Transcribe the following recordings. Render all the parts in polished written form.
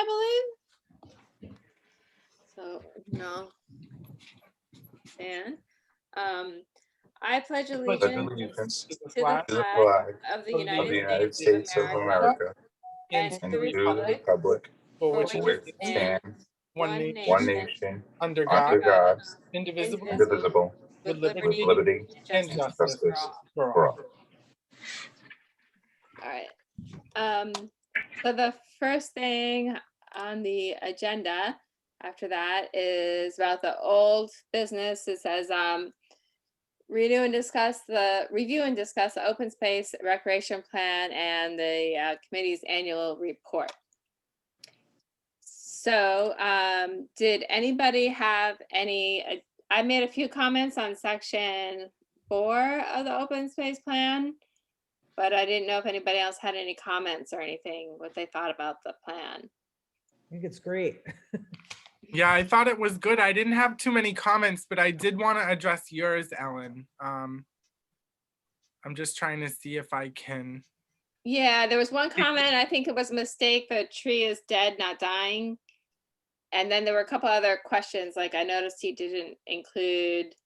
I believe. So no. And I pledge allegiance To the to the flag To the flag flag of the of of the United United States States of of America America and and to and the to the republic republic for for which which which it stands, stands one one nation, one nation, nation, under under God, under God, God, indivisible, indivisible, with with with liberty liberty and and justice justice for justice all. for for all. all. All right. So the first thing on the agenda after that is about the old business. It says review and discuss the open space recreation plan and the committee's annual report. So did anybody have any, I made a few comments on section 4 of the open space plan, but I didn't know if anybody else had any comments or anything, what they thought about the plan. I think it's great. Yeah, I thought it was good. I didn't have too many comments, but I did want to address yours, Ellen. I'm just trying to see if I can. Yeah, there was one comment, I think it was a mistake, the tree is dead, not dying. And then there were a couple other questions, like I noticed he didn't include,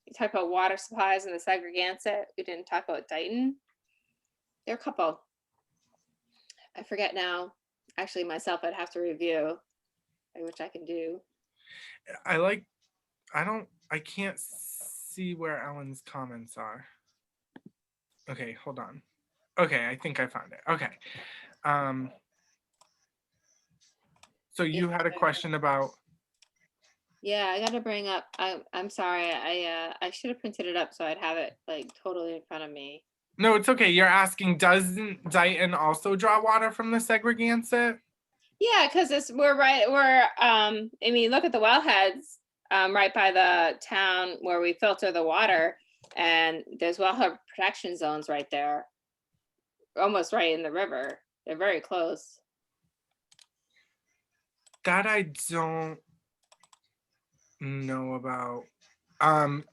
he talked about water supplies and the segregated. We didn't talk about Dighton. There are a couple. I forget now. Actually, myself, I'd have to review, which I can do. I can't see where Ellen's comments are. Okay, hold on. Okay, I think I found it. Okay. So you had a question about. Yeah, I gotta bring up, I'm sorry, I should have printed it up so I'd have it like totally in front of me. No, it's okay. You're asking, doesn't Dighton also draw water from the Segregated? Yeah, because we're I mean, look at the wellheads right by the town where we filter the water, and there's wellhead protection zones right there, almost right in the river. They're very close. That I don't know about.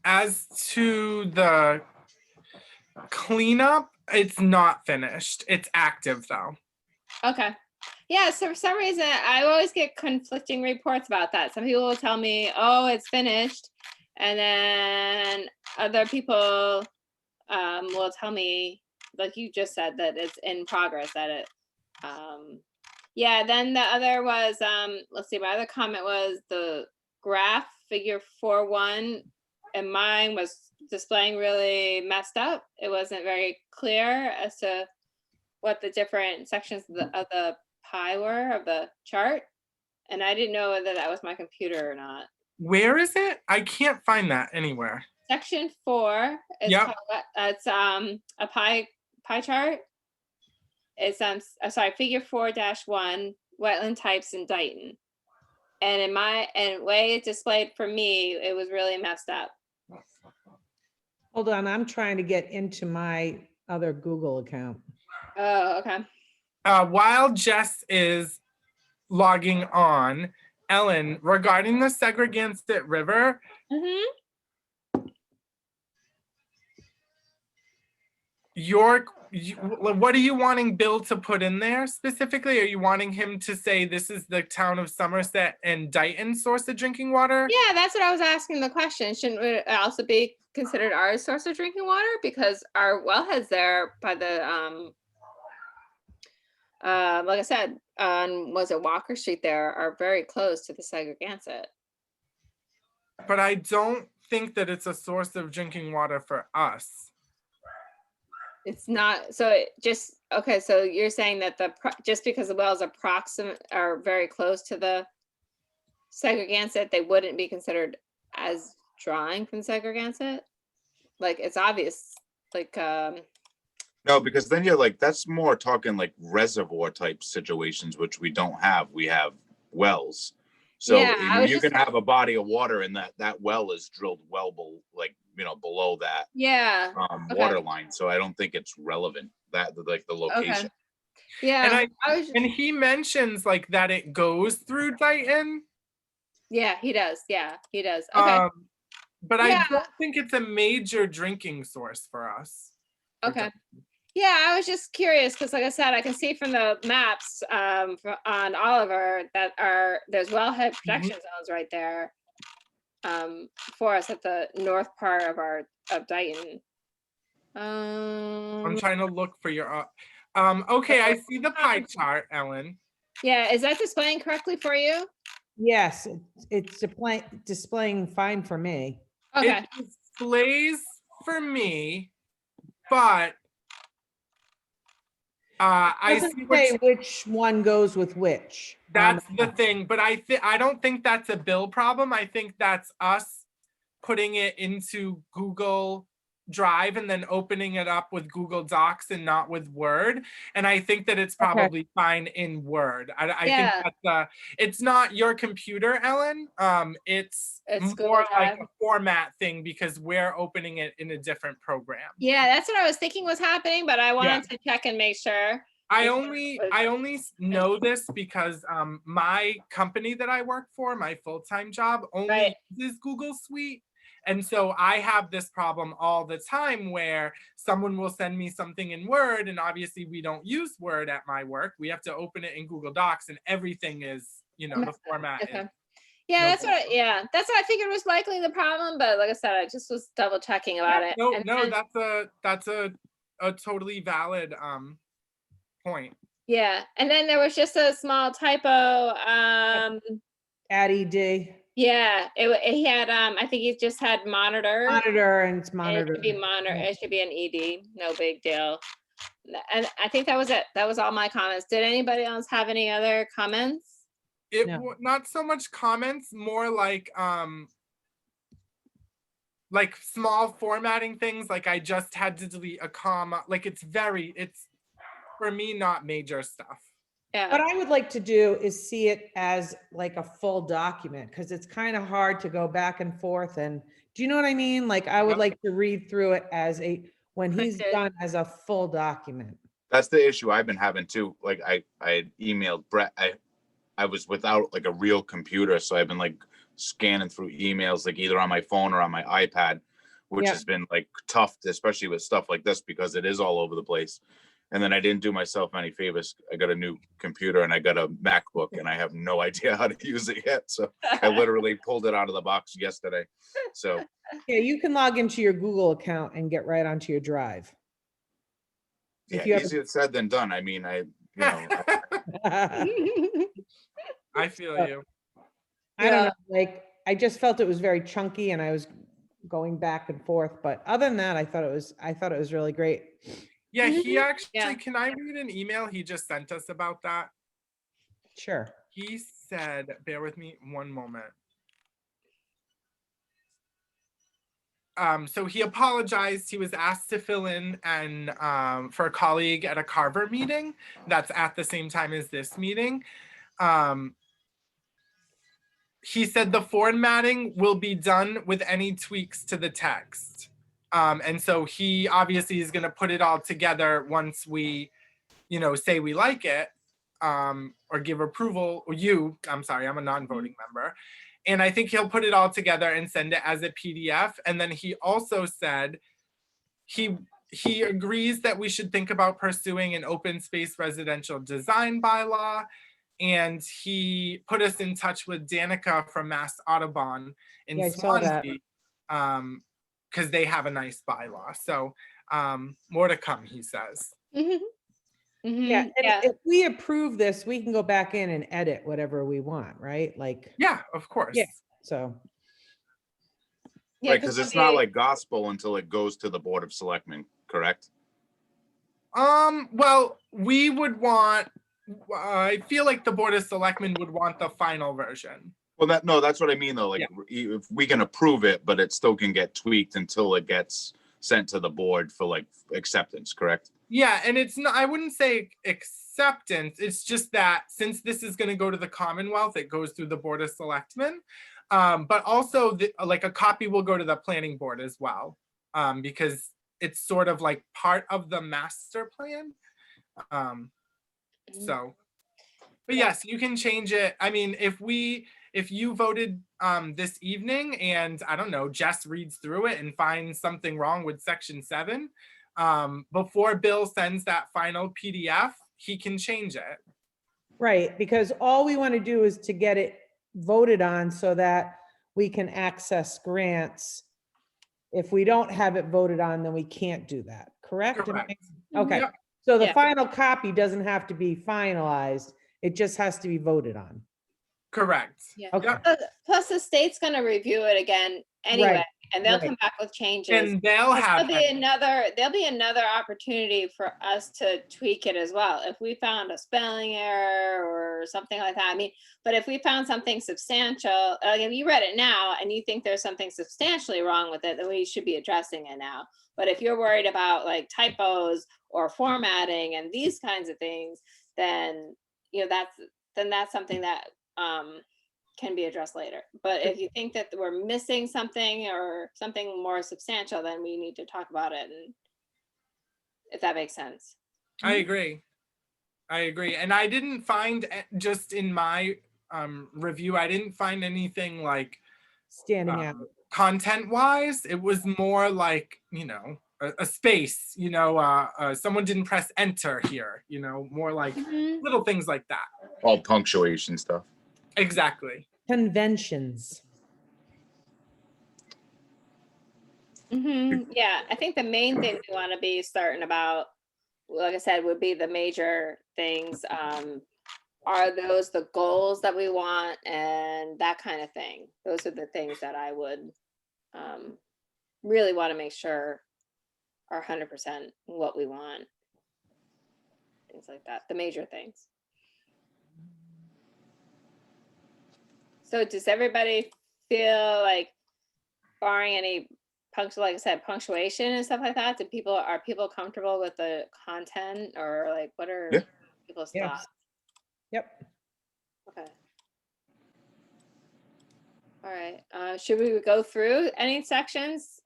As to the cleanup, it's not finished. It's active though. Okay. Yeah, so for some reason, I always get conflicting reports about that. Some people will tell me, oh, it's finished. And then other people will tell me, like you just said, that it's in progress, that it, yeah, then the other was, let's see, my other comment was the graph figure 4.1, and mine was displaying really messed up. It wasn't very clear as to what the different sections of the pie were of the chart. And I didn't know whether that was my computer or not. Where is it? I can't find that anywhere. Section 4 is Yep. called, it's a pie chart. It's sorry, figure 4-1, wetland types in Dighton. And in and way it displayed for me, it was really messed up. Hold on, I'm trying to get into my other Google account. Oh, okay. While Jess is logging on, Ellen, regarding the Segregated River, what are you wanting Bill to put in there specifically? Are you wanting him to say this is the town of Somerset and Dighton source of drinking water? Yeah, that's what I was asking the question. Shouldn't it also be considered our source of drinking water? Because our wellheads there by the like I said, on was it Walker Street there are very close to the Segregated. But I don't think that it's a source of drinking water for us. It's not, so it just, okay, so you're saying that just because the wells are very close to the Segregated, they wouldn't be considered as drawing from Segregated? Like, it's obvious, like, No, because then you're like, that's more talking like reservoir type situations, which we don't have. We have wells. So yeah, you can have a body of water and that well is drilled well below that yeah, water line. So I don't think it's relevant, that like the location. okay. Yeah, and he mentions like that it goes through Dighton. Yeah, he does. Yeah, he does. Okay. But yeah. I don't think it's a major drinking source for us. Okay. Yeah, I was just curious because, like I said, I can see from the maps on Oliver that there's wellhead protection zones right there for us at the north part of Dayton. I'm trying to look for your, okay, I see the pie chart, Ellen. Yeah, is that displaying correctly for you? Yes, it's displaying fine for me. Okay. It displays for me, but I Doesn't see what say which one goes with which. that's the thing, but I don't think that's a Bill problem. I think that's us putting it into Google Drive and then opening it up with Google Docs and not with Word. And I think that it's Okay. probably fine in Word. I Yeah. think that's it's not your computer, Ellen. It's Google more like Drive. a format thing because we're opening it in a different program. Yeah, that's what I was thinking was happening, but I wanted to check and make sure. I only know this because my company that I work for, my full-time job, only uses Google Suite. And so I have this problem all the time where someone will send me something in Word, and obviously we don't use Word at my work. We have to open it in Google Docs, and everything is, the format. Okay. Is Yeah, that's what I figured was likely the problem. But like I said, I just was double checking about it. No, And no, then- that's a totally valid point. Yeah, and then there was just a small typo. Add ED. Yeah, he had I think he just had monitor. Monitor, and it's And monitor. it should be monitor. It should be an ED. No big deal. And I think that was it. That was all my comments. Did anybody else have any other comments? No. Not so much comments, more like small formatting things. Like I just had to delete a comma. Like it's for me not major stuff. Yeah. What I would like to do is see it as like a full document, because it's kind of hard to go back and forth. And do you know what I mean? Like I would Yep. like to read through it when he's Printed. done as a full document. That's the issue I've been having too. Like I had emailed Brett. I was without like a real computer, so I've been like scanning through emails, like either on my phone or on my iPad, which Yeah. has been like tough, especially with stuff like this because it is all over the place. And then I didn't do myself any favors. I got a new computer and I got a MacBook and I have no idea how to use it yet. So I literally pulled it out of the box yesterday. So Yeah, you can log into your Google account and get right onto your Drive. yeah, If you have easier said than done. I mean, I feel you. I don't know, like, I just felt it was very chunky and I was going back and forth, but other than that, I thought it was really great. Yeah, he actually, Yeah. can I read an email he just sent us about that? Sure. He said, bear with me one moment. So he apologized. He was asked to fill in and for a colleague at a Carver meeting that's at the same time as this meeting. He said the formatting will be done with any tweaks to the text. And so he obviously is going to put it all together once we, say we like it, or give approval, or I'm sorry, I'm a non-voting member. And I think he'll put it all together and send it as a PDF. And then he also said he agrees that we should think about pursuing an open space residential design bylaw. And he put us in touch with Danica from Mass Audubon in Yeah, I saw that. Swansea, because they have a nice bylaw. So more to come, he says. Yeah, and if we approve this, we can go back in and edit whatever we want, right? Like, Yeah, of course. Yeah. so, Yeah, right, because it's not like gospel until it goes to the Board of Selectmen, correct? Well, we would want, I feel like the Board of Selectmen would want the final version. Well, that's what I mean though. Like if we can approve it, but it still can get tweaked until it gets sent to the board for like acceptance, correct? Yeah, and it's not, I wouldn't say acceptance. It's just that since this is going to go to the Commonwealth, it goes through the Board of Selectmen. But also like a copy will go to the planning board as well, because it's sort of like part of the master plan. So, but yes, you can change it. I mean, if you voted this evening and I don't know, Jess reads through it and finds something wrong with section 7, before Bill sends that final PDF, he can change it. Right, because all we want to do is to get it voted on so that we can access grants. If we don't have it voted on, then we can't do that, correct? Correct. Okay, Yep. so the Yeah. final copy doesn't have to be finalized, it just has to be voted on. Correct. Yeah. Okay. Yep. Plus the state's gonna review it again anyway, Right, and they'll right. come back with changes. And they'll Plus, have, there'll be another opportunity for us to tweak it as well. If we found a spelling error or something like that, I mean, but if we found something substantial, like if you read it now and you think there's something substantially wrong with it, then we should be addressing it now. But if you're worried about like typos or formatting and these kinds of things, then, you know, that's something that can be addressed later. But if you think that we're missing something or something more substantial, then we need to talk about it, and if that makes sense. I agree. And I didn't find, just in my review, I didn't find anything like Standing out. content wise. It was more like, you know, a space, you know, someone didn't press enter here, you know, more like little things like that. All punctuation stuff. Exactly. Conventions. Yeah, I think the main thing we want to be starting about, like I said, would be the major things. Are those the goals that we want and that kind of thing? Those are the things that I would really want to make sure are 100% what we want. Things like that, the major things. So does everybody feel like, barring any like I said, punctuation and stuff like that, are people comfortable with the content, or like what are Yeah. people's Yes. thoughts? Yep. Okay. All right. Should we go through any sections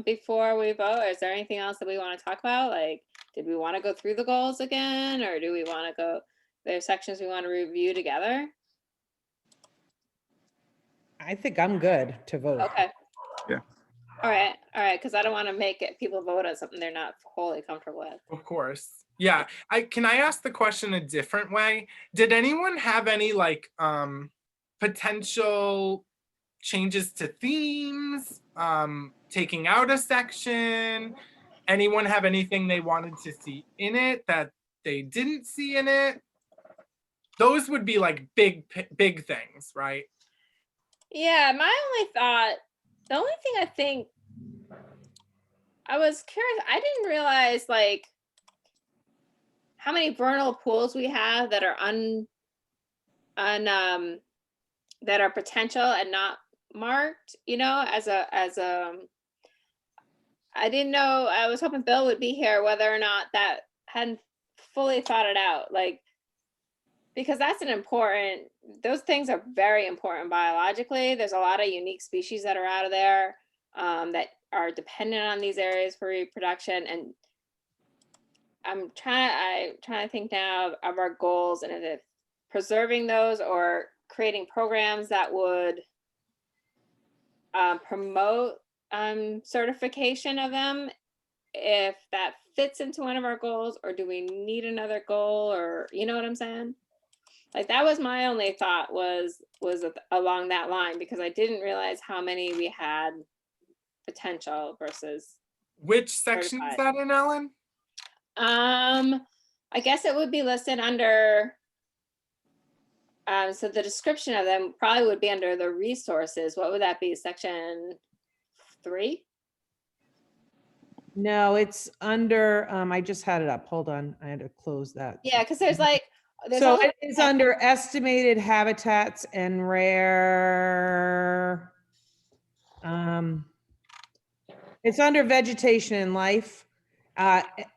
before we vote? Is there anything else that we want to talk about? Like, did we want to go through the goals again, or do we want to go? There's sections we want to review together. I think I'm good to vote. Okay. Yeah. All right. Because I don't want to make it people vote on something they're not wholly comfortable with. Of course. Yeah. Can I ask the question a different way? Did anyone have any like potential changes to themes, taking out a section? Anyone have anything they wanted to see in it that they didn't see in it? Those would be like big things, right? Yeah, my only thought, the only thing I think, I was curious, I didn't realize like how many vernal pools we have that are that are potential and not marked, you know, I didn't know, I was hoping Bill would be here, whether or not that hadn't fully thought it out, like, because that's those things are very important biologically. There's a lot of unique species that are out of there that are dependent on these areas for reproduction. And I'm trying to think now of our goals, and if preserving those or creating programs that would promote certification of them, if that fits into one of our goals, or do we need another goal, or you know what I'm saying? Like, that was my only thought, was along that line, because I didn't realize how many we had potential versus. Which section is that in, Ellen? I guess it would be listed under, so the description of them probably would be under the resources. What would that be, section 3? No, it's under, I just had it up. Hold on. I had to close that. Yeah, because there's like, So it is under estimated habitats and rare. It's under vegetation and life,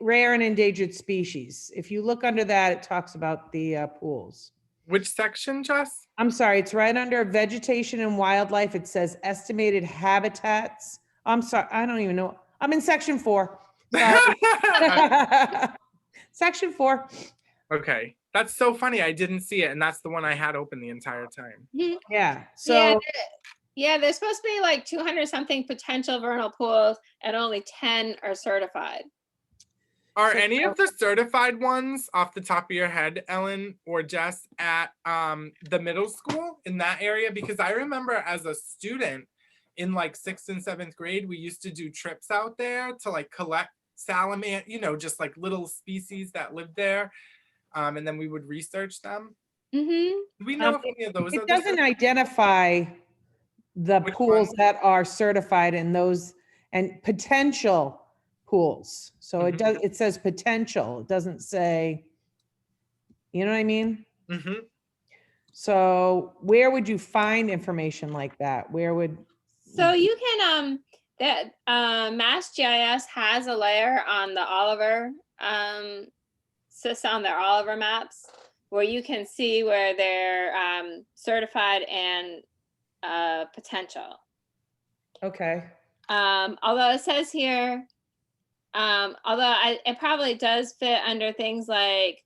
rare and endangered species. If you look under that, it talks about the pools. Which section, Jess? I'm sorry, it's right under vegetation and wildlife. It says estimated habitats. I'm sorry, I don't even know. I'm in section 4. Sorry. Section 4. Okay. That's so funny. I didn't see it. And that's the one I had open the entire time. Yeah. So yeah, there's supposed to be like 200 something potential vernal pools, and only 10 are certified. Are So- any of the certified ones off the top of your head, Ellen or Jess, at the middle school in that area? Because I remember as a student in like 6th and 7th grade, we used to do trips out there to like collect salamander, just like little species that lived there. And then we would research them. Mm-hmm. Do we know Um, if any of those are It the doesn't identify the Which pools ones? that are certified in those and potential pools. So it does, it says potential. It doesn't say, you know what I mean? Mhm. So where would you find information like that? Where would, So you can that Mass GIS has a layer on the Oliver system, on their Oliver maps, where you can see where they're certified and potential. okay, Although it says here, it probably does fit under things like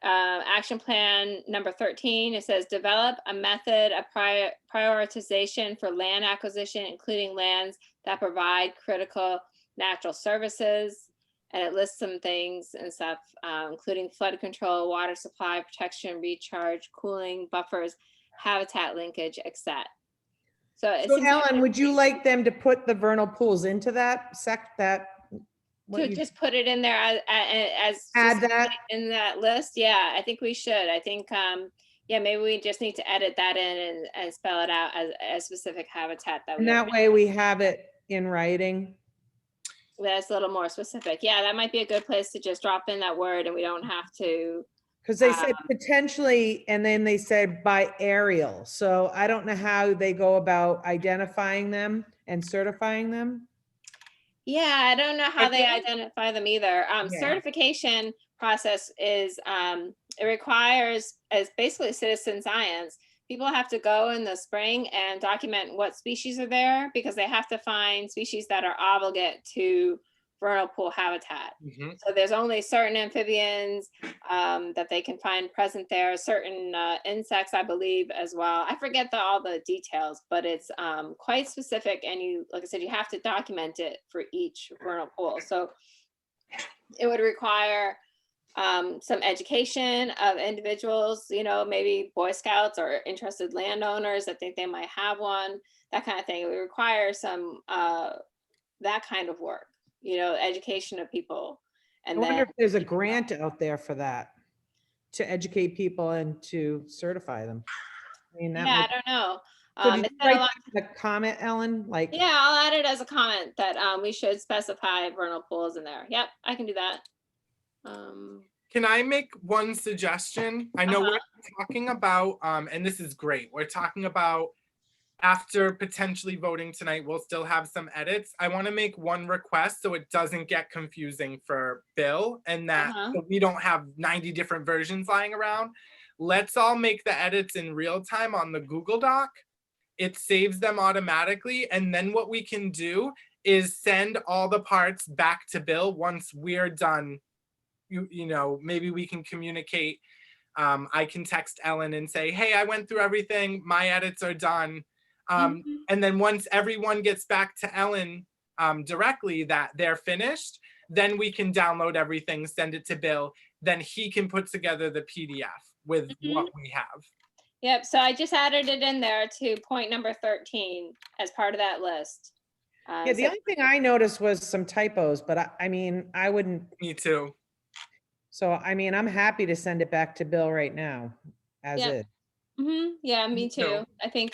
action plan number 13. It says develop a method of prioritization for land acquisition, including lands that provide critical natural services. And it lists some things and stuff, including flood control, water supply, protection, recharge, cooling, buffers, habitat linkage, etc. So it so seems like Ellen, would you like them to put the vernal pools into that what to you just put it in there as add just that? in that list. Yeah, I think we should. I think yeah, maybe we just need to edit that in and spell it out as a specific habitat that And we that way we have it in writing. that's a little more specific. Yeah, that might be a good place to just drop in that word and we don't have to. Because they said potentially, and then they said by aerial. So I don't know how they go about identifying them and certifying them. Yeah, I don't know how they identify them either. Yeah. Certification process is it requires, as basically citizen science. People have to go in the spring and document what species are there because they have to find species that are obligate to vernal pool habitat. Mhm. So there's only certain amphibians that they can find present there, certain insects, I believe, as well. I forget all the details, but it's quite specific. And you, like I said, you have to document it for each vernal pool. So it would require some education of individuals, maybe Boy Scouts or interested landowners that think they might have one, that kind of thing. It would require some that kind of work, education of people. I And wonder then if there's a grant out there for that, to educate people and to certify them. I mean, that yeah, I might, don't know. so did It you said a write lot- that in the comment, Ellen? Like, yeah, I'll add it as a comment that we should specify vernal pools in there. Yep, I can do that. Can I make one suggestion? I know Uh-huh. we're talking about, and this is great. We're talking about after potentially voting tonight, we'll still have some edits. I want to make one request so it doesn't get confusing for Bill and that so we don't have 90 different versions lying around. Let's all make the edits in real time on the Google Doc. It saves them automatically. And then what we can do is send all the parts back to Bill once we're done. Maybe we can communicate. I can text Ellen and say, hey, I went through everything. My edits are done. And then once everyone gets back to Ellen directly that they're finished, then we can download everything, send it to Bill. Then he can put together the PDF with what we have. Yep, so I just added it in there to point number 13 as part of that list. yeah, the only thing I noticed was some typos, but I mean, I wouldn't, Me too. so I mean, I'm happy to send it back to Bill right now, as Yep. is. Yeah, me Me too. too. I think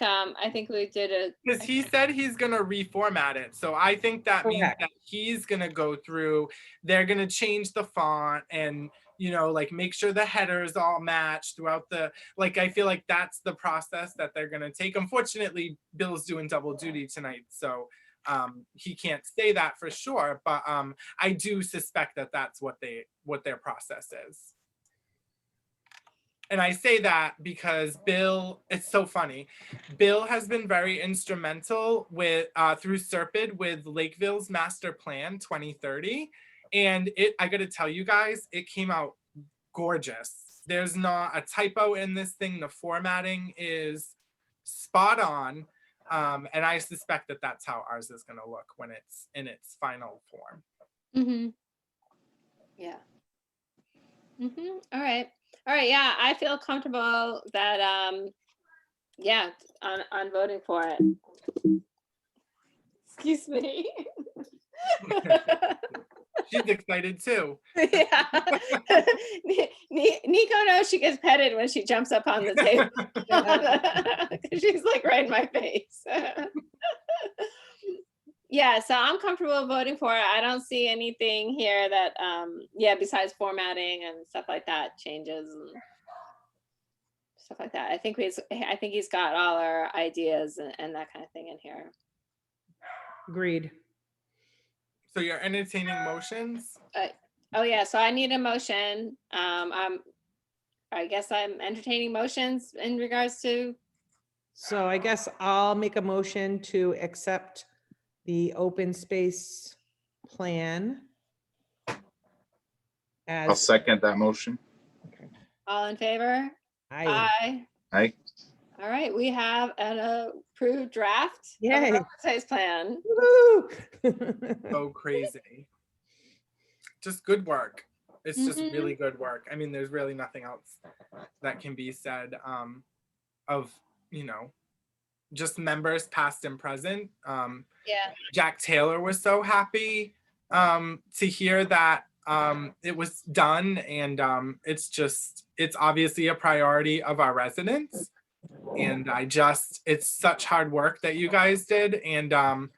we did a. Because he said he's gonna reformat it. So I think that means Correct. that he's gonna go through, they're gonna change the font and like make sure the headers all match throughout I feel like that's the process that they're gonna take. Unfortunately, Bill's doing double duty tonight, so he can't say that for sure, but I do suspect that that's what their process is. And I say that because Bill, it's so funny. Bill has been very instrumental with through Serpid with Lakeville's master plan 2030. And I gotta tell you guys, it came out gorgeous. There's not a typo in this thing. The formatting is spot on. And I suspect that that's how ours is gonna look when it's in its final form. Yeah. All right. All right. Yeah, I feel comfortable that yeah, on voting for it. Excuse me. She's excited too. Yeah. Nico knows she gets petted when she jumps up on the table. 'Cause she's like right in my face. Yeah, so I'm comfortable voting for it. I don't see anything here that yeah, besides formatting and stuff like that, changes and stuff like that. I think he's got all our ideas and that kind of thing in here. Agreed. So you're entertaining motions? Oh yeah, so I need a motion. I guess I'm entertaining motions in regards to. So I guess I'll make a motion to accept the open space plan. I'll As, second that motion. All in favor? I, Aye. All right, we have an approved draft. Of Yay. an open space plan. woo-hoo. So crazy. Just good work. It's just Mhm. really good work. I mean, there's really nothing else that can be said of, you know, just members past and present. Yeah. Jack Taylor was so happy to hear that it was done, and it's obviously a priority of our residents. And it's such hard work that you guys did, and I'm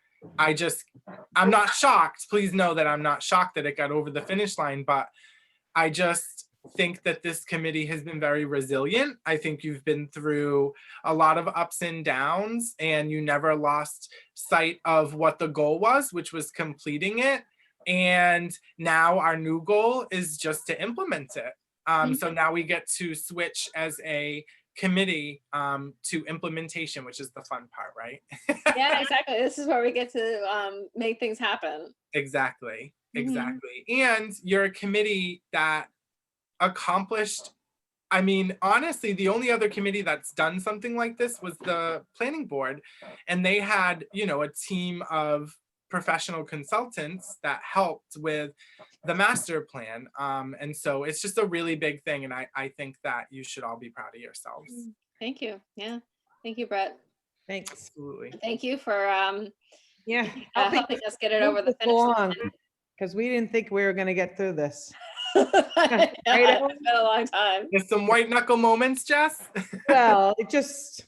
not shocked. Please know that I'm not shocked that it got over the finish line, but I just think that this committee has been very resilient. I think you've been through a lot of ups and downs, and you never lost sight of what the goal was, which was completing it. And now our new goal is just to implement it. So now we get to switch as a committee to implementation, which is the fun part, right? Yeah, exactly. This is where we get to make things happen. Exactly. Mhm. Exactly. And you're a committee that accomplished, I mean, honestly, the only other committee that's done something like this was the planning board. And they had, you know, a team of professional consultants that helped with the master plan. And so it's just a really big thing. And I think that you should all be proud of yourselves. Thank you. Yeah. Thank you, Brett. Thanks. Absolutely. Thank you for Yeah. helping us get it over the finish line. Because we didn't think we were going to get through this. Yeah, Ellen? it's been a long time. There's some white knuckle moments, Jess. Well, it just,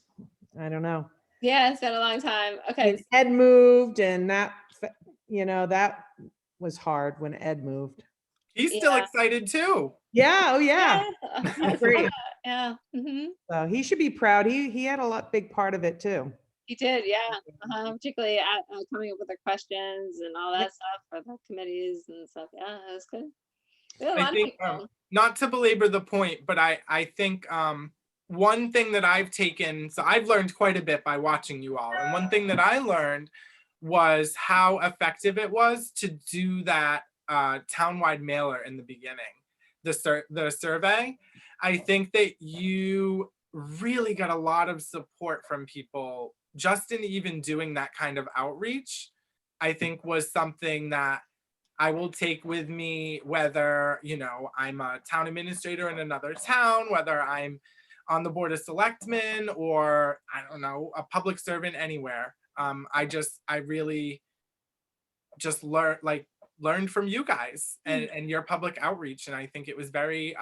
I don't know. Yeah, it's been a long time. Okay. And Ed moved, and that, you know, that was hard when Ed moved. He's still Yeah. excited too. Yeah. Oh, yeah. Yeah. Great. Yeah. So he should be proud. He had a big part of it too. He did, yeah. Particularly at coming up with the questions and all that stuff for the committees and stuff. Yeah, it was good. We had a lot I of think, people. not to belabor the point, but I think one thing that I've taken, so I've learned quite a bit by watching you all. And one thing that I learned was how effective it was to do that townwide mailer in the beginning, the survey. I think that you really got a lot of support from people just in even doing that kind of outreach. I think was something that I will take with me, whether, you know, I'm a town administrator in another town, whether I'm on the board of selectmen, or I don't know, a public servant anywhere. I really just learned from you guys and your public outreach. And I think it was very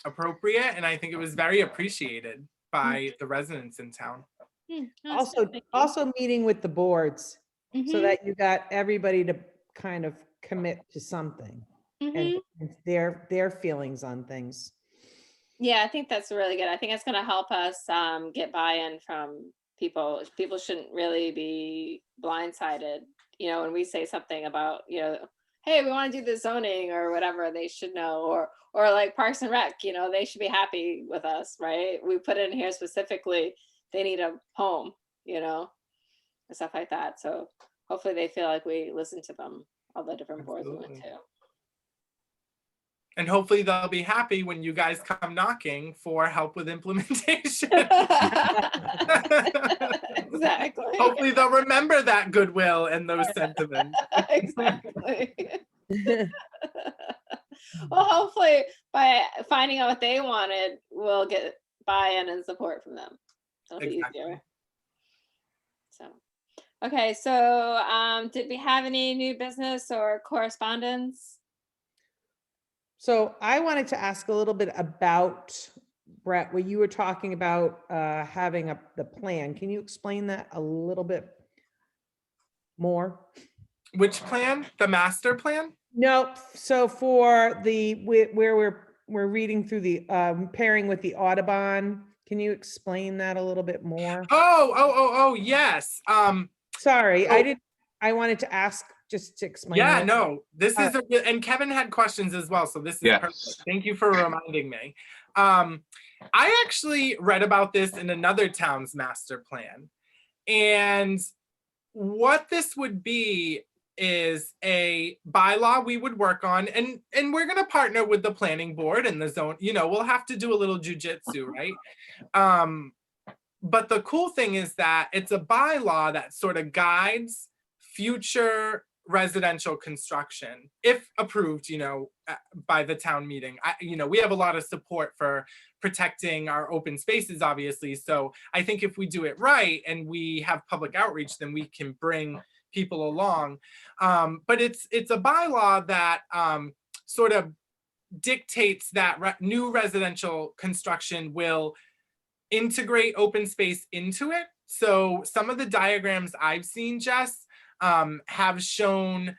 appropriate, and I think it was very appreciated by the residents in town. Also meeting with the boards so Mhm. that you got everybody to kind of commit to something and their feelings on things. Yeah, I think that's really good. I think it's going to help us get buy-in from people. People shouldn't really be blindsided. You know, when we say something about, you know, hey, we want to do the zoning or whatever, they should know. Or like Parks and Rec, you know, they should be happy with us, right? We put in here specifically, they need a home, you know, and stuff like that. So hopefully they feel like we listen to them, all the different boards we went Absolutely. to. And hopefully they'll be happy when you guys come knocking for help with implementation. Exactly. Hopefully they'll remember that goodwill and those sentiments. Exactly. Well, hopefully by finding out what they wanted, we'll get buy-in and support from them. It'll be Exactly. easier. So, okay, so did we have any new business or correspondence? So I wanted to ask a little bit about, Brett, what you were talking about having the plan. Can you explain that a little bit more? Which plan? The master plan? No, so for where we're reading through the pairing with the Audubon, can you explain that a little bit more? Oh, yes. Sorry, so- I wanted to ask just to explain. Yeah, that. no, this All is and Kevin had questions as well, so this is Yeah. perfect. Thank you for reminding me. I actually read about this in another town's master plan, and what this would be is a bylaw we would work on, and we're going to partner with the planning board and the zone. We'll have to do a little jujitsu, right? But the cool thing is that it's a bylaw that sort of guides future residential construction, if approved, by the town meeting. We have a lot of support for protecting our open spaces, obviously. So I think if we do it right and we have public outreach, then we can bring people along. But it's a bylaw that sort of dictates that new residential construction will integrate open space into it. So some of the diagrams I've seen, Jess, have shown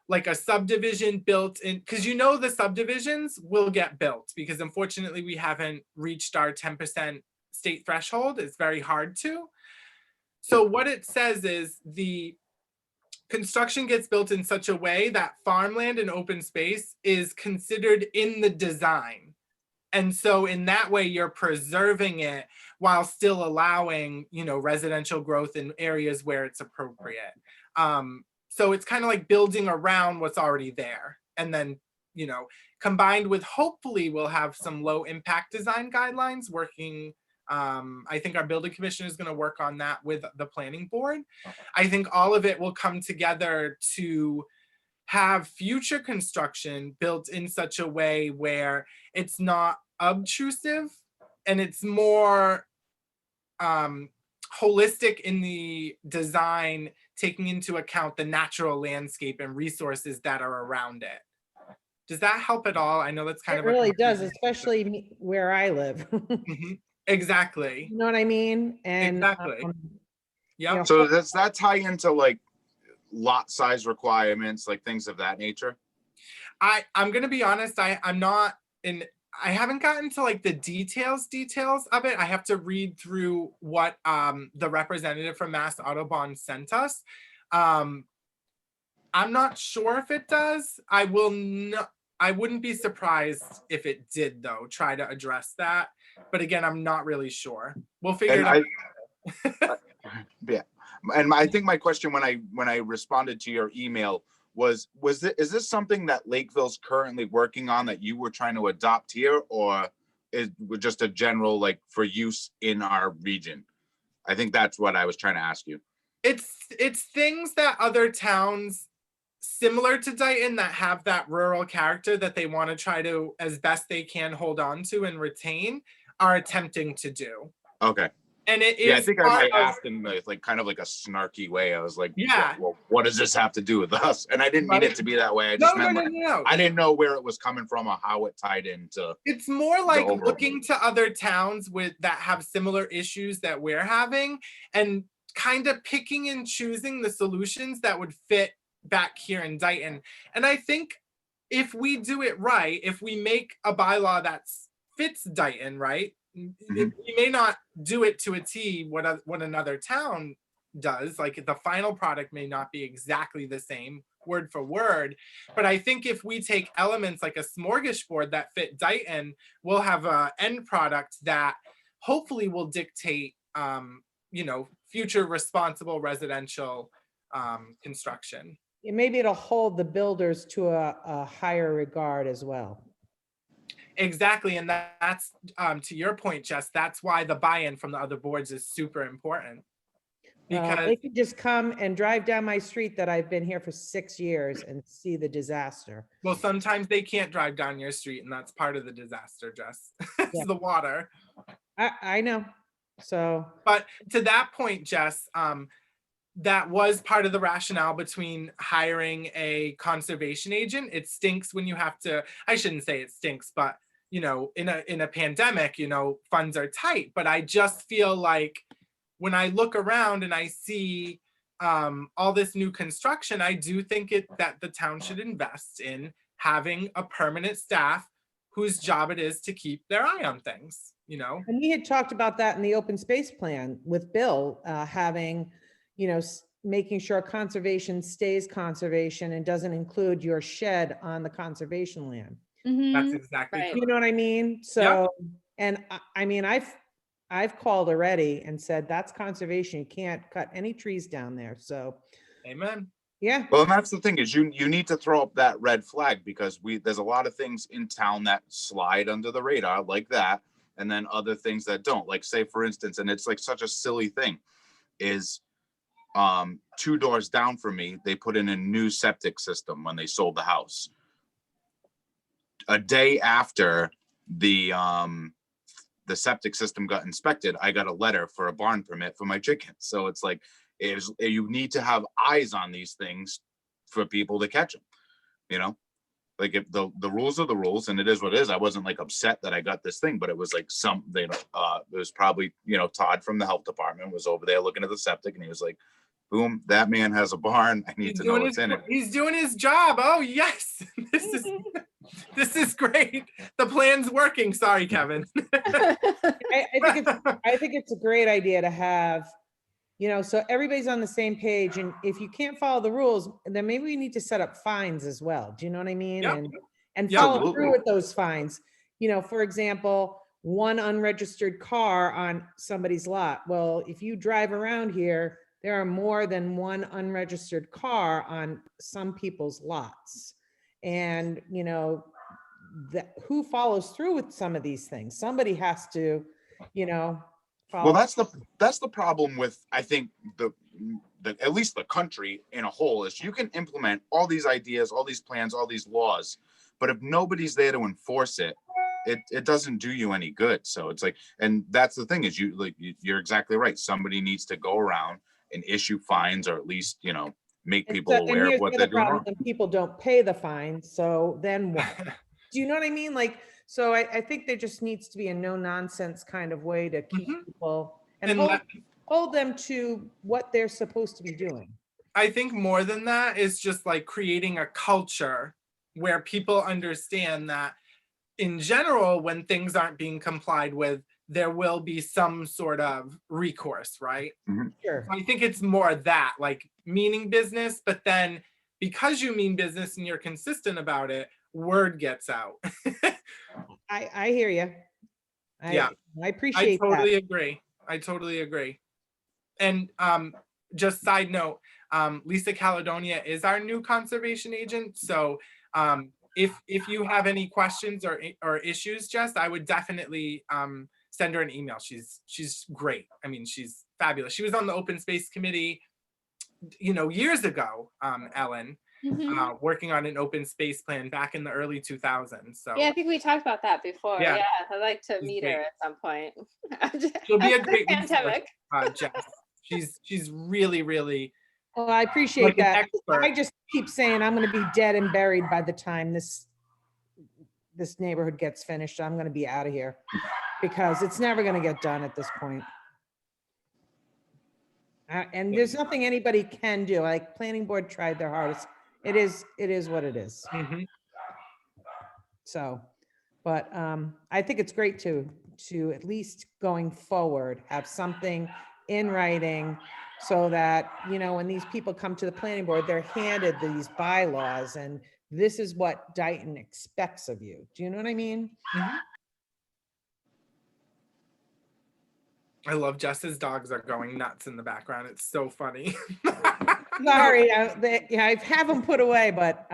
like a subdivision built in, because the subdivisions will get built, because unfortunately we haven't reached our 10% state threshold. It's very hard to. So what it says is the construction gets built in such a way that farmland and open space is considered in the design. And so in that way, you're preserving it while still allowing, residential growth in areas where it's appropriate. So it's kind of like building around what's already there. And then, combined with, hopefully we'll have some low impact design guidelines working. I think our building commissioner is going to work on that with the planning board. I think all of it will come together to have future construction built in such a way where it's not obtrusive and it's more holistic in the design, taking into account the natural landscape and resources that are around it. Does that help at all? I know that's kind It of really does, especially where I live. Mhm. Exactly. You know what I mean? And Exactly. Yeah. So does that tie into like lot size requirements, like things of that nature? I'm gonna be honest, I haven't gotten to like the details of it. I have to read through what the representative from Mass Audubon sent us. I'm not sure if it does. I wouldn't be surprised if it did, though, try to address that. But again, I'm not really sure. We'll figure And it out. Yeah, and I think my question when I responded to your email is this something that Lakeville's currently working on that you were trying to adopt here, or is just a general like for use in our region? I think that's what I was trying to ask you. It's things that other towns similar to Dighton that have that rural character that they want to try to, as best they can, hold on to and retain, are attempting to do. Okay. And it is. Yeah, I think I might ask in like kind of like a snarky way. I was like, yeah, well, what does this have to do with us? And I didn't mean it to be that way. I just meant no. I didn't know where it was coming from or how it tied into. It's more like overall. looking to other towns that have similar issues that we're having and kind of picking and choosing the solutions that would fit back here in Dighton. And I think if we do it right, if we make a bylaw that fits Dighton, right? We may not do it to a T what another town does. Like the final product may not be exactly the same word for word, but I think if we take elements like a smorgasbord that fit Dighton, we'll have an end product that hopefully will dictate future responsible residential construction. Maybe it'll hold the builders to a higher regard as well. Exactly, and that's to your point, Jess, that's why the buy-in from the other boards is super important. Because, They could just come and drive down my street that I've been here for 6 years and see the disaster. well, sometimes they can't drive down your street, and that's part of the disaster, Jess. Yeah. It's the water. I know. So, But to that point, Jess, that was part of the rationale between hiring a conservation agent. It stinks when you have to, I shouldn't say it stinks, but you know, in a pandemic, you know, funds are tight. But I just feel like when I look around and I see all this new construction, I do think that the town should invest in having a permanent staff whose job it is to keep their eye on things, you know? and we had talked about that in the open space plan with Bill, having, you know, making sure conservation stays conservation and doesn't include your shed on the conservation land. That's Mhm. exactly Right. true. You know what I mean? So, and I mean, I've called already and said, that's conservation. You can't cut any trees down there. So, Amen. yeah. Well, and that's the thing is you need to throw up that red flag because there's a lot of things in town that slide under the radar like that. And then other things that don't, like say for instance, and it's like such a silly thing is 2 doors down from me, they put in a new septic system when they sold the house. A day after the septic system got inspected, I got a letter for a barn permit for my chickens. So it's like, you need to have eyes on these things for people to catch them, you know? Like if the rules are the rules and it is what it is. I wasn't like upset that I got this thing, but it was like something, it was probably, you know, Todd from the health department was over there looking at the septic and he was like, boom, that man has a barn. I need to know what's in it. He's doing his job. Oh yes, this is great. The plan's working. Sorry, Kevin. I think it's a great idea to have, you know, so everybody's on the same page. And if you can't follow the rules, then maybe we need to set up fines as well. Do you know what I mean? Yep. And Yeah, follow absolutely. through with those fines. You know, for example, one unregistered car on somebody's lot. Well, if you drive around here, there are more than one unregistered car on some people's lots. And, you know, who follows through with some of these things? Somebody has to, you know, Well, follow. that's the problem with, I think, the at least the country in a whole is you can implement all these ideas, all these plans, all these laws, but if nobody's there to enforce it, it doesn't do you any good. So it's like, and that's the thing is you're exactly right. Somebody needs to go around and issue fines or at least, you know, make people And aware of here's what the they're other doing problem, wrong. when people don't pay the fine, so then what? Do you know what I mean? Like, so I think there just needs to be a no nonsense kind of way to keep Mhm. people and And hold them to what they're supposed to be doing. I think more than that is just like creating a culture where people understand that in general, when things aren't being complied with, there will be some sort of recourse, right? Sure. I think it's more that, like meaning business, but then because you mean business and you're consistent about it, word gets out. I hear you. Yeah. I I appreciate that. totally agree. I totally agree. And just side note, Lisa Caledonia is our new conservation agent. So if you have any questions or issues, Jess, I would definitely send her an email. She's great. I mean, she's fabulous. She was on the open space committee, you know, years ago, Ellen, Mhm. working on an open space plan back in the early 2000s. So Yeah, I think we talked about that before. Yeah. Yeah, I'd like to She's meet great. her at some point. she'll be a After great the resource, pandemic. Jess. She's really, really Well, I appreciate like an that. expert. I just keep saying I'm going to be dead and buried by the time this neighborhood gets finished. I'm going to be out of here because it's never going to get done at this point. And there's nothing anybody can do. Like planning board tried their hardest. It is what it is. Mhm. So, but I think it's great to at least going forward, have something in writing so that, you know, when these people come to the planning board, they're handed these bylaws and this is what Dayton expects of you. Do you know what I mean? Mhm. I love Jess's dogs are going nuts in the background. It's so funny. Sorry, I have them put away, but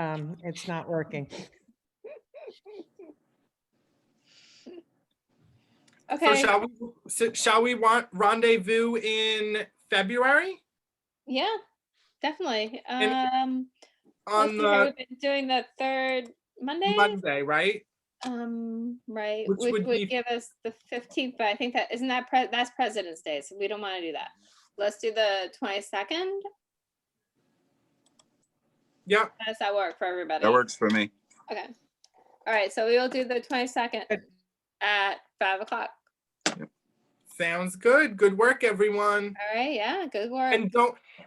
it's not working. Okay. So shall we want rendezvous in February Yeah, definitely. on Let's see here, the we've been doing the third Monday. Monday, right? Right, Which which would would be- give us the 15th, but I think that isn't that's President's Day, so we don't want to do that. Let's do the 22nd. Yep. How does that work for everybody? That works for me. Okay. All right, so we will do the 22nd Good. at 5 o'clock. Sounds good. Good work, everyone. All right, yeah, good work.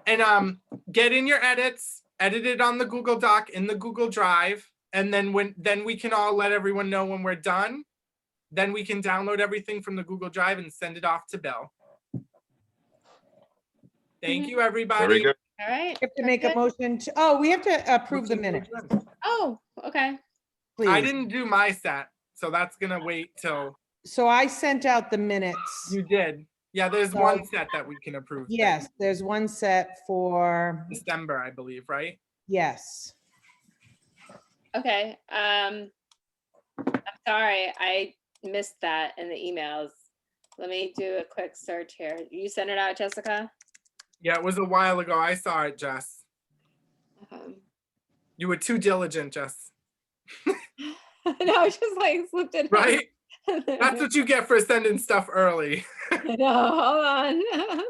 And get in your edits, edit it on the Google Doc in the Google Drive, and then we can all let everyone know when we're done. Then we can download everything from the Google Drive and send it off to Bill. Thank you, everybody. Very good. All right. We have to very make a good. motion to, oh, we have to approve the minutes, Oh, okay. please. I didn't do my set, so that's gonna wait till So I sent out the minutes. you did. Yeah, there's So- one set that we can approve. then. Yes, there's one set for, December, I believe, right? yes. Okay. I'm sorry, I missed that in the emails. Let me do a quick search here. You sent it out, Jessica? Yeah, it was a while ago. I saw it, Jess. You were too diligent, Jess. No, I just like slipped it. in. Right? That's what you get for sending stuff early. No, hold on.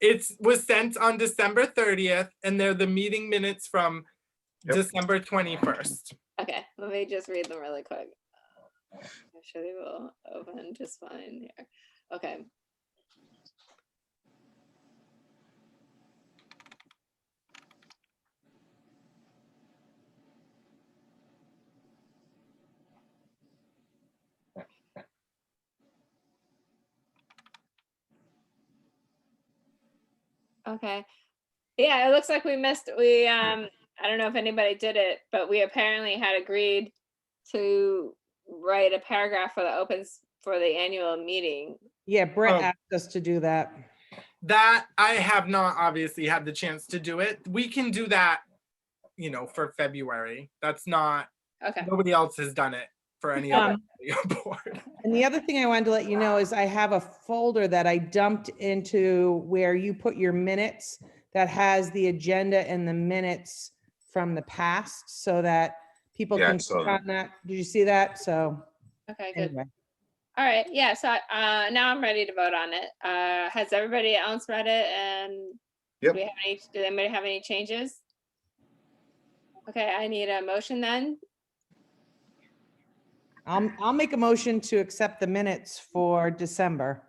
It was sent on December 30th, and they're the meeting minutes from Yep. December 21st. Okay, let me just read them really quick. I'm sure they will open just fine here. Okay. Okay. Yeah, it looks like we missed, I don't know if anybody did it, but we apparently had agreed to write a paragraph for the for the annual meeting. Yeah, Brett Oh. asked us to do that. That I have not obviously had the chance to do it. We can do that, for February. That's not, Okay. nobody else has done it for any other board. And the other thing I wanted to let you know is I have a folder that I dumped into where you put your minutes that has the agenda and the minutes from the past so that people Yeah, I can saw click that. on that. Did you see that? So Okay, good. anyway, All right, yeah, so now I'm ready to vote on it. Has everybody else read it, and Yep. does anybody have any changes? Okay, I need a motion then. I'll make a motion to accept the minutes for December.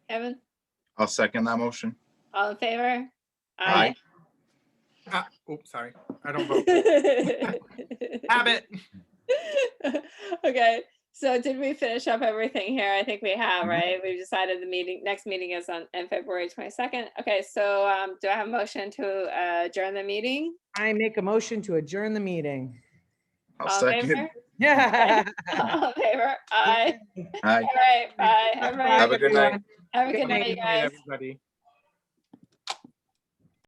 Kevin, I'll second that motion. all in favor? Aye. Oops, sorry. I don't vote. Habit. Okay, so did we finish up everything here? I think we have, Mhm. right? We've decided the next meeting is on February 22nd. Okay, so do I have a motion to adjourn the meeting? I make a motion to adjourn the meeting. I'll All in second. favor? Yeah. All in favor? Aye. Aye. All right, bye. Everybody, Have a good night. everyone. have a good Good night, guys. everybody.